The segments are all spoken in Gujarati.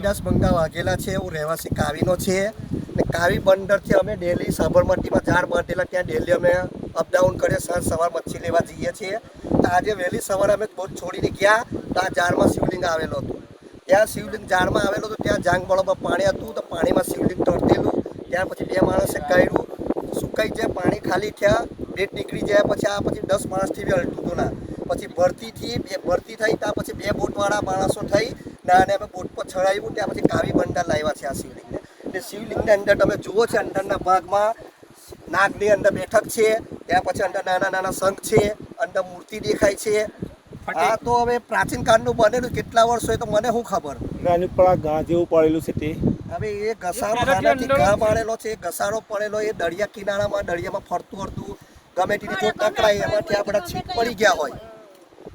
અવિનાશ બંગા વાઘેલા છે, હું રહેવાસી કાવીનો છે ને કાવી બંદરથી અમે ડેલી સાબરમતીમાં ઝાડ બાંધેલા ત્યાં ડેલી અમે અપડાઉન કરીએ, સાંજ સવાર મચ્છી લેવા જઈએ છીએ. તો આજે વહેલી સવારે અમે બોટ છોડીને ગયા તો આ ઝાડમાં શિવલિંગ આવેલો હતો. ત્યાં શિવલિંગ ઝાડમાં આવેલો હતો, ત્યાં જાંગબળોમાં પાણી હતું તો પાણીમાં શિવલિંગ તરતેલું. ત્યાર પછી 2 માણસે કાઢ્યું, સુકાઈ જાય, પાણી ખાલી થયા, ડેટ નીકળી જાય. પછી આ પછી 10 માણસથી બી હલતું હતું ના. પછી ભરતી થઈ ત્યાં પછી 2 બોટવાળા માણસો થઈ અને અમે બોટ પર ચડાવ્યું. ત્યાં પછી કાવી બંદર લાવ્યા છે આ શિવલિંગને. એટલે શિવલિંગની અંદર તમે જુઓ છો અંદરના ભાગમાં નાગની અંદર બેઠક છે, ત્યાં પછી અંદર નાના નાના શંખ છે, અંદર મૂર્તિ દેખાય છે. આ તો હવે પ્રાચીન કાળનું બનેલું, કેટલા વર્ષ હોય તો મને શું ખબર. આની પર ઘા જેવું પડેલું છે તે હવે એ ઘસારો ખાનાથી ઘા પાડેલો છે, ઘસારો પડેલો એ દરિયા કિનારામાં દરિયામાં ફરતું ફરતું ગમે તેની જો ટકરાય એમાંથી આ બધા છીપ પડી ગયા હોય.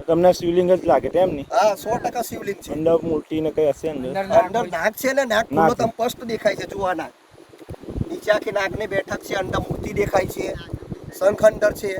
તમને શિવલિંગ જ લાગે તેમ ને? હા, 100% શિવલિંગ છે. અંદર મૂર્તિ ને કઈ હશે અંદર નાગ છે ને, નાગ પૂરો તમે સ્પષ્ટ દેખાય છે. જુઓ નાગ નીચે આખી નાગની બેઠક છે, અંદર મૂર્તિ દેખાય છે, શંખ અંદર છે.